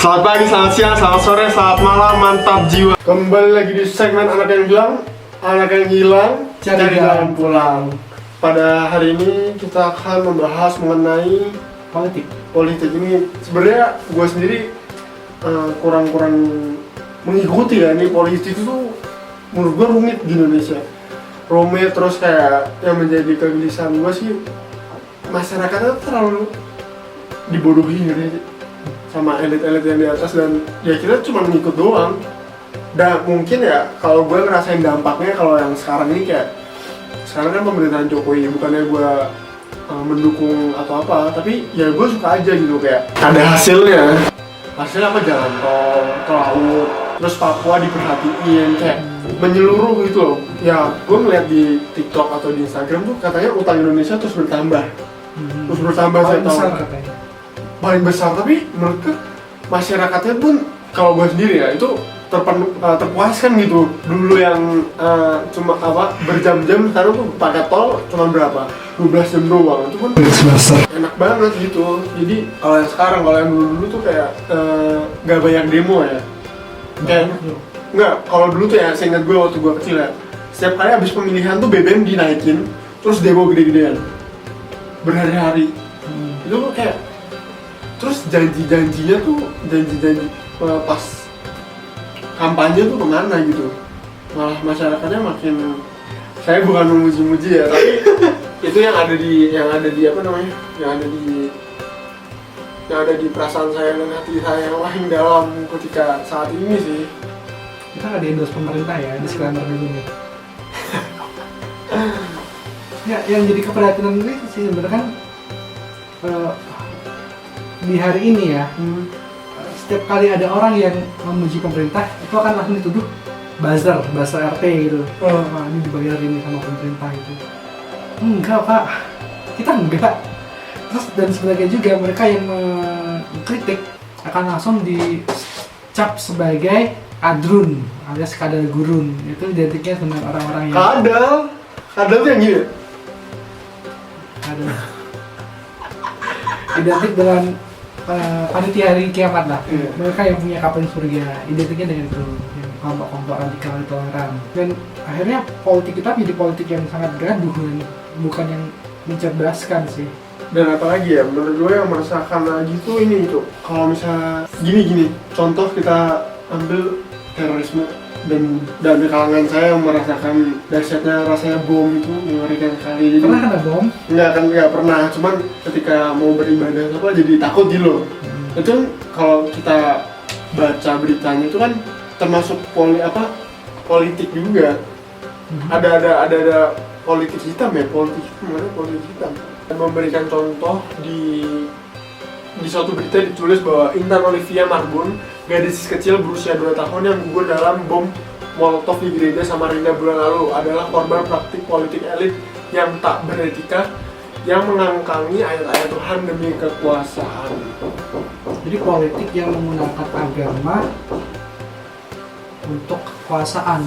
Selamat pagi, selamat siang, selamat sore, selamat malam, mantap jiwa. Kembali lagi di segmen anak yang hilang, cari jalan pulang. Pada hari ini kita akan membahas mengenai politik. Ini sebenarnya gue sendiri kurang mengikuti ya. Ini politik itu menurut gue rumit di Indonesia. Rumit, terus kayak yang menjadi kegelisahan gue sih, masyarakatnya terlalu dibodohi gitu sama elit-elit yang di atas, dan ya kita cuma ngikut doang. Dan mungkin ya kalau gue ngerasain dampaknya kalau yang sekarang ini, kayak sekarang kan pemerintahan Jokowi, bukannya gue mendukung atau apa, tapi ya gue suka aja gitu, kayak ada hasilnya apa, jalan tol laut, terus Papua diperhatiin, kayak menyeluruh gitu loh. Ya gue ngeliat di TikTok atau di Instagram tuh katanya utang Indonesia terus bertambah. Saya tahu paling besar, tapi menurutku masyarakatnya pun, kalau gue sendiri ya, itu terpuaskan gitu. Dulu yang cuma berjam-jam, sekarang tuh pakai tol cuma berapa? 12 jam doang. Itu pun enak banget gitu. Jadi kalau yang sekarang, kalau yang dulu tuh kayak gak banyak demo ya. Kayak enggak, kalau dulu tuh ya, saya ingat gue waktu gue kecil ya, setiap kali habis pemilihan tuh BBM dinaikin, terus demo gede-gedean berhari-hari. Itu kayak, terus janji-janjinya tuh pas kampanye tuh kemana gitu. Malah masyarakatnya makin, saya bukan memuji-muji ya, tapi itu yang ada di perasaan saya dan hati saya yang paling dalam ketika saat ini sih. Kita nggak di-endorse pemerintah ya, disclaimer dulu nih. Ya, yang jadi keprihatinan ini sih sebenarnya kan di hari ini ya, setiap kali ada orang yang memuji pemerintah, itu akan langsung dituduh buzzer RT gitu. Wah, ini dibayar ini sama pemerintah itu. Enggak pak, kita enggak. Terus dan sebagai juga mereka yang mengkritik akan langsung dicap sebagai adrun alias kadal gurun. Itu identiknya dengan orang-orang yang kadal tuh yang gini. Ada identik dengan panitia hari kiamat lah. Mereka yang punya kapal surga, identiknya dengan itu, yang kelompok-kelompok radikal intoleran. Dan akhirnya politik kita menjadi politik yang sangat gaduh dan bukan yang mencerdaskan sih. Dan apalagi ya, menurut gue yang meresahkan lagi tuh ini itu, kalau misalnya gini, contoh kita ambil terorisme, dan di kalangan saya yang merasakan dahsyatnya rasanya bom itu mengerikan sekali. Pernah kena bom? Nggak pernah, cuman ketika mau beribadah apa jadi takut gitu loh. Itu kalau kita baca beritanya itu kan termasuk politik juga. Ada politik hitam ya, politik hitam. Dan memberikan contoh di suatu berita ditulis bahwa Intan Olivia Marbun, gadis kecil berusia 2 tahun yang gugur dalam bom Molotov di gereja Samarinda bulan lalu, adalah korban praktik politik elit yang tak beretika, yang mengangkangi ayat-ayat Tuhan demi kekuasaan. Jadi politik yang menggunakan agama untuk kekuasaan.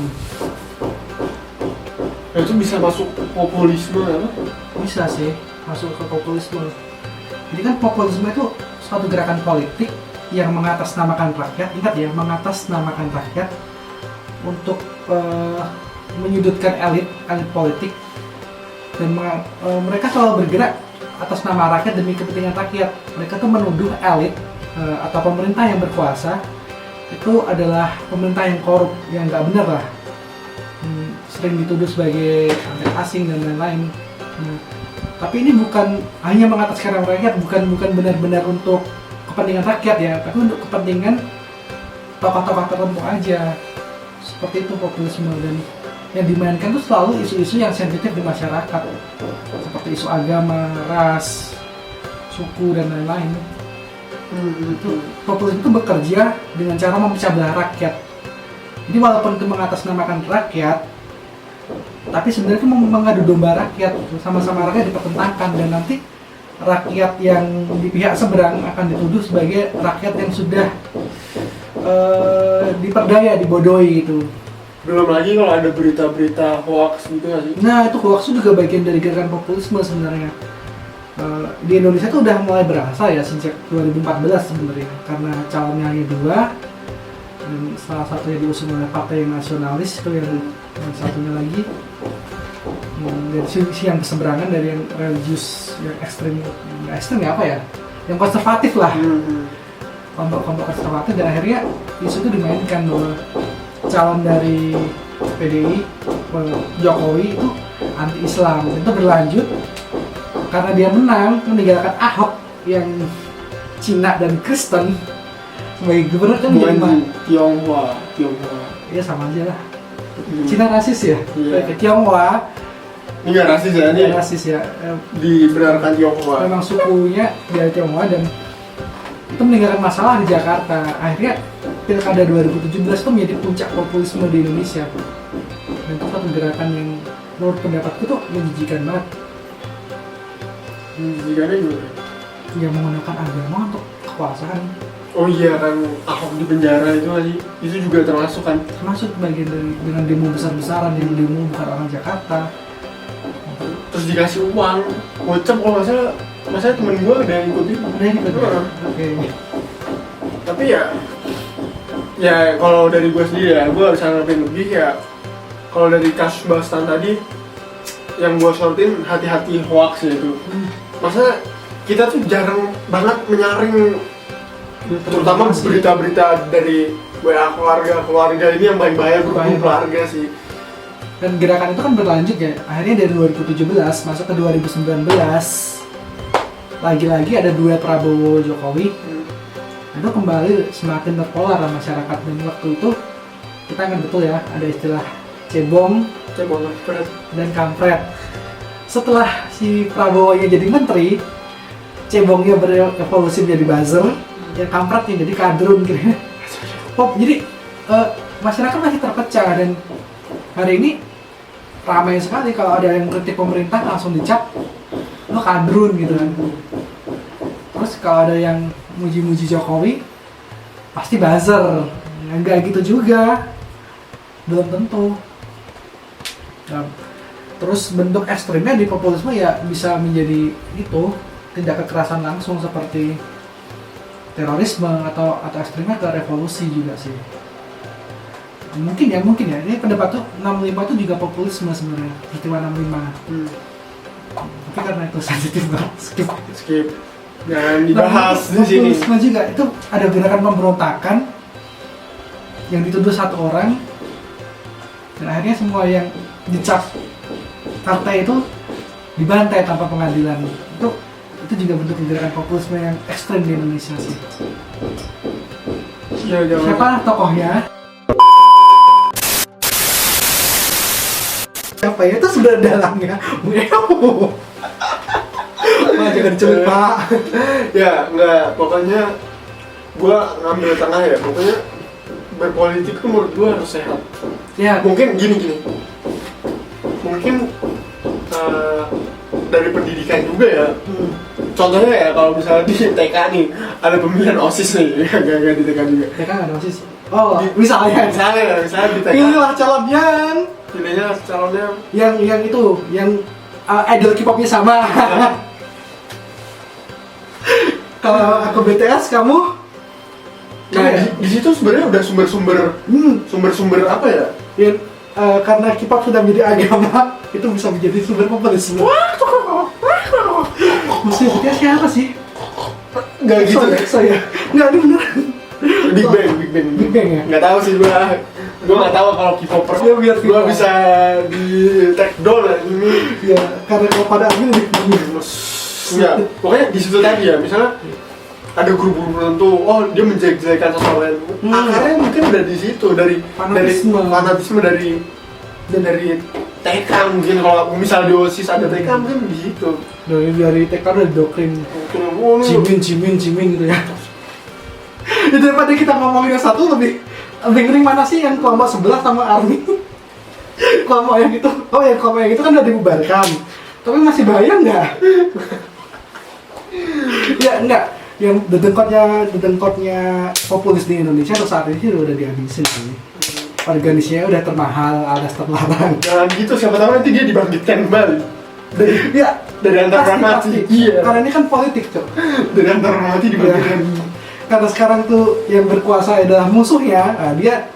Nah, itu bisa masuk populisme apa? Bisa sih masuk ke populisme. Jadi kan populisme itu suatu gerakan politik yang mengatasnamakan rakyat. Ingat ya, mengatasnamakan rakyat untuk menyudutkan elit politik, dan mereka selalu bergerak atas nama rakyat demi kepentingan rakyat. Mereka tuh menuduh elit atau pemerintah yang berkuasa itu adalah pemerintah yang korup, yang nggak benar lah. Sering dituduh sebagai asing dan lain-lain. Tapi ini bukan hanya mengataskan rakyat, bukan benar-benar untuk kepentingan rakyat ya, tapi untuk kepentingan tokoh-tokoh tertentu aja. Seperti itu populisme, dan yang dimainkan itu selalu isu-isu yang sensitif di masyarakat, seperti isu agama, ras, suku dan lain-lain. Itu populisme itu bekerja dengan cara memecah belah rakyat. Jadi walaupun itu mengatasnamakan rakyat, tapi sebenarnya itu mengadu domba rakyat, sama-sama rakyat dipertentangkan, dan nanti rakyat yang di pihak seberang akan dituduh sebagai rakyat yang sudah diperdaya, dibodohi gitu. Belum lagi kalau ada berita-berita hoax gitu nggak sih? Nah, itu hoax itu juga bagian dari gerakan populisme sebenarnya. Di Indonesia tuh udah mulai berasa ya sejak 2014 sebenarnya, karena calonnya hanya dua, dan salah satunya diusung oleh partai nasionalis, itu yang satunya lagi dari sisi yang berseberangan, dari yang religius, yang ekstrim ya apa ya, yang konservatif lah, kelompok-kelompok konservatif, dan akhirnya isu itu dimainkan bahwa calon dari PDI Jokowi itu anti-Islam. Itu berlanjut karena dia menang meninggalkan Ahok yang Cina dan Kristen sebagai gubernur, kan jadi Tionghoa ya sama aja lah. Cina rasis ya, Iya. Tionghoa ini nggak rasis ya, ini rasis ya, dibenarkan Tionghoa. memang sukunya dari Tionghoa, dan itu meninggalkan masalah di Jakarta. Akhirnya Pilkada 2017 itu menjadi puncak populisme di Indonesia, dan itu satu gerakan yang menurut pendapatku tuh menjijikan banget. Jikanya gimana? Yang menggunakan agama untuk kekuasaan, Oh iya kan, Ahok di penjara itu juga termasuk kan. termasuk bagian dari dengan demo besar-besaran, yang demo bukan orang Jakarta. Terus dikasih uang, gocap kalau masa temen gue ada yang ikutin. Ada yang ikut ya? Oke. Tapi ya kalau dari gue sendiri ya, gue harus nanggepin lebih ya. Kalau dari kasus Bastan tadi, yang gue sortin hati-hati hoax ya itu. Masa kita tuh jarang banget menyaring, terutama berita-berita dari WA keluarga ini yang bahaya berhubung keluarga sih. Dan gerakan itu kan berlanjut ya, akhirnya dari 2017 masuk ke 2019, lagi-lagi ada duet Prabowo Jokowi. Itu kembali semakin terpolar lah masyarakat, dan waktu itu kita ingat betul ya, ada istilah cebong dan kampret. Setelah si Prabowo-nya jadi menteri, cebongnya berevolusi menjadi buzzer, yang kampretnya jadi kadrun gitu. Jadi masyarakat masih terpecah, dan hari ini ramai sekali kalau ada yang kritik pemerintah langsung dicap lo kadrun gitu kan. Terus kalau ada yang muji-muji Jokowi pasti buzzer. Enggak gitu juga, belum tentu. Nah, terus bentuk ekstrimnya di populisme ya bisa menjadi itu, tindak kekerasan langsung seperti terorisme atau ekstrimnya ke revolusi juga sih. Mungkin ya ini pendapat tuh 65 itu juga populisme sebenarnya, peristiwa 65. Tapi karena itu sensitif banget, skip. Jangan dibahas di sini. Populisme juga itu ada gerakan pemberontakan yang dituduh satu orang, dan akhirnya semua yang dicap partai itu dibantai tanpa pengadilan. Itu juga bentuk gerakan populisme yang ekstrem di Indonesia sih. Ya, Siapa tokohnya? Siapa ya? Itu sudah dalangnya. Wah, jangan diculik Pak. Ya enggak, pokoknya gua ngambil tengah ya. Pokoknya berpolitik tuh menurut gua harus sehat. Ya, Mungkin gini. Mungkin dari pendidikan juga ya. Contohnya ya kalau misalnya di TK nih ada pemilihan OSIS nih, gak di TK juga. ya kan ada OSIS. Oh, misalnya Misalnya di TK. pilihlah calon Pilihnya calonnya yang idol K-popnya sama. Kalau aku BTS, kamu? Nah, di situ sebenarnya udah sumber-sumber apa ya? Ya, karena K-pop sudah menjadi agama, itu bisa menjadi sumber populisme. Maksudnya siapa sih? Nggak gitu deh. Saya nggak, ini beneran. Big Bang ya? Nggak tahu sih gua nggak tahu kalau K-popers Ya, biar gua viral. bisa di take down lah ini. Ya, karena kalau pada akhirnya lebih bagus. Enggak, pokoknya di situ tadi ya, misalnya ada grup-grup tertentu, oh dia menjelek-jelekan seseorang. Akarnya mungkin udah di situ dari fanatisme dari TK mungkin, kalau misal di OSIS ada TK mungkin di situ. Dari TK udah doktrin Oh, Jimin gitu ya. Ya, daripada kita ngomongin yang satu, lebih ngeri mana sih yang kelompok sebelah sama ARMY. Kelompok yang itu, kelompok yang itu kan udah dibubarkan, tapi masih bahaya nggak? Ya enggak, yang dedengkotnya populis di Indonesia untuk saat ini udah dihabisin sih. Organisasinya udah termahal alias terlarang. Jangan gitu, siapa tahu nanti dia dibangkitkan kembali. Ya, dari antara mati. Iya. Karena ini kan politik, Cok. Dari antara mati dibagi Iya. lagi. Karena sekarang tuh yang berkuasa adalah musuhnya, nah dia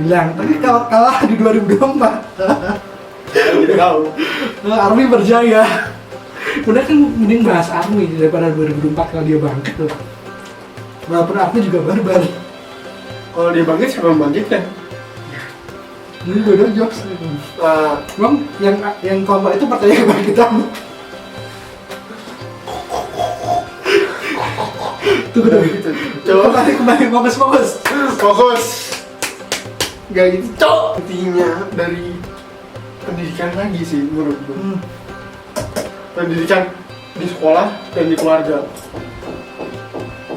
bilang, tapi kalau kalah di 2024 Tidak tahu. Army berjaya. Udah kan mending bahas Army daripada 2024 kalau dia bangkit tuh. Walaupun Army juga barbar. Kalau dia bangkit siapa yang bangkit kan? Ini beda jokes. Bang, yang kelompok itu percaya kebangkitan. Tunggu dong. Gitu. Coba Kembali fokus. fokus. Gak gitu, cok. Intinya dari pendidikan lagi sih menurut gue. Pendidikan di sekolah dan di keluarga.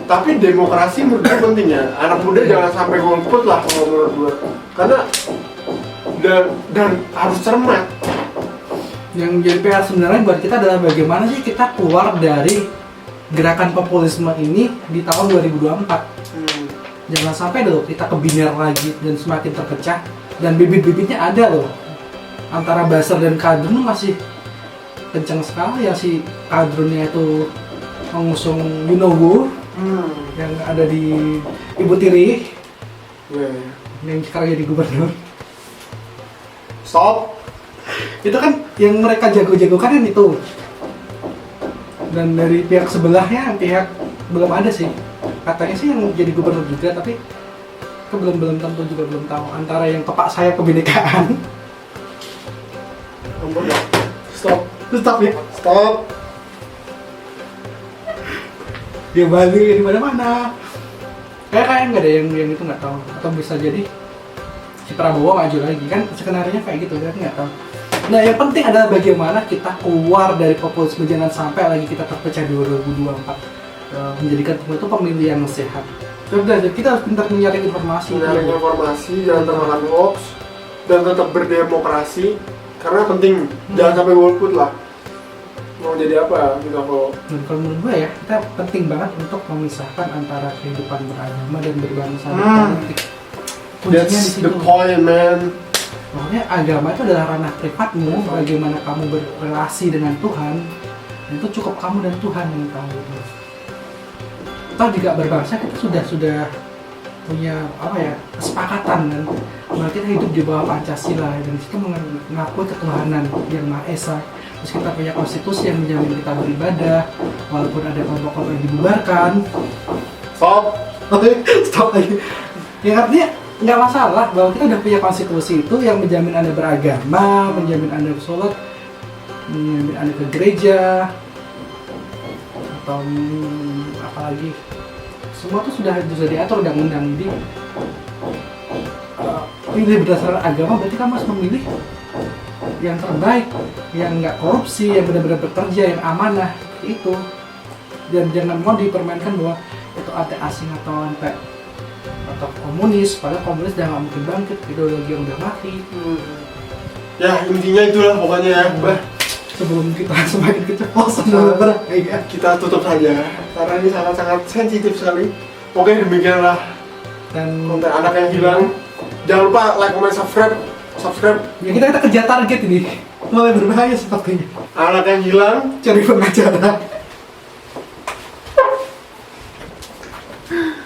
Tapi demokrasi menurut gue penting ya. Anak muda jangan sampai golput lah kalau menurut gue. Karena dan harus cermat. Yang jadi PR sebenarnya buat kita adalah bagaimana sih kita keluar dari gerakan populisme ini di tahun 2024. Jangan sampai loh kita kebiner lagi dan semakin terpecah, dan bibit-bibitnya ada loh. Antara Basar dan Kadrun masih kencang sekali ya, si Kadrunnya itu mengusung you know who yang ada di Ibu Tiri yang sekarang jadi gubernur. Stop. Itu kan yang mereka jago-jagokan kan itu. Dan dari pihak sebelahnya, pihak belum ada sih. Katanya sih yang jadi gubernur juga, tapi belum tentu juga, belum tahu. Antara yang kepak sayap kebinekaan. Stop. Stop ya. Stop. Dia balik di mana-mana. Kayaknya nggak ada yang itu nggak tahu. Atau bisa jadi si Prabowo maju lagi kan, skenario kayak gitu kan, nggak tahu. Nah, yang penting adalah bagaimana kita keluar dari populisme, jangan sampai lagi kita terpecah di 2024. Menjadikan itu pemilihan yang sehat. Jadi kita harus pintar mencari informasi. Mencari informasi, jangan termakan hoax, dan tetap berdemokrasi. Karena penting, jangan sampai golput lah. Mau jadi apa kita kalau? Dan kalau menurut gue ya, kita penting banget untuk memisahkan antara kehidupan beragama dan berbangsa dan politik. Kuncinya di That's situ. the point, man. Makanya agama itu adalah ranah privatmu, bagaimana kamu berrelasi dengan Tuhan, dan itu cukup kamu dan Tuhan yang tahu. Atau juga berbangsa kita sudah punya apa ya, kesepakatan kan, bahwa kita hidup di bawah Pancasila dan itu mengakui ketuhanan yang Maha Esa. Terus kita punya konstitusi yang menjamin kita beribadah walaupun ada kelompok-kelompok yang dibubarkan. Stop. Stop lagi. Ya artinya nggak masalah bahwa kita udah punya konstitusi itu yang menjamin Anda beragama, menjamin Anda bersolat, menjamin Anda ke gereja, atau apalagi semua itu sudah diatur undang-undang. Jadi pilih berdasarkan agama berarti kamu harus memilih yang terbaik, yang nggak korupsi, yang benar-benar bekerja, yang amanah itu. Dan jangan mau dipermainkan bahwa itu anti asing atau komunis, padahal komunis udah nggak mungkin bangkit, ideologi yang udah mati. Ya intinya itulah pokoknya ya. Sebelum kita semakin keceplosan dalam beragama, Kita tutup saja karena ini sangat-sangat sensitif sekali. Oke, demikianlah dan konten anak yang hilang. Jangan lupa like, comment, subscribe. ya kita kejar target ini, mulai berbahaya sepertinya. Anak yang hilang Cari pengacara.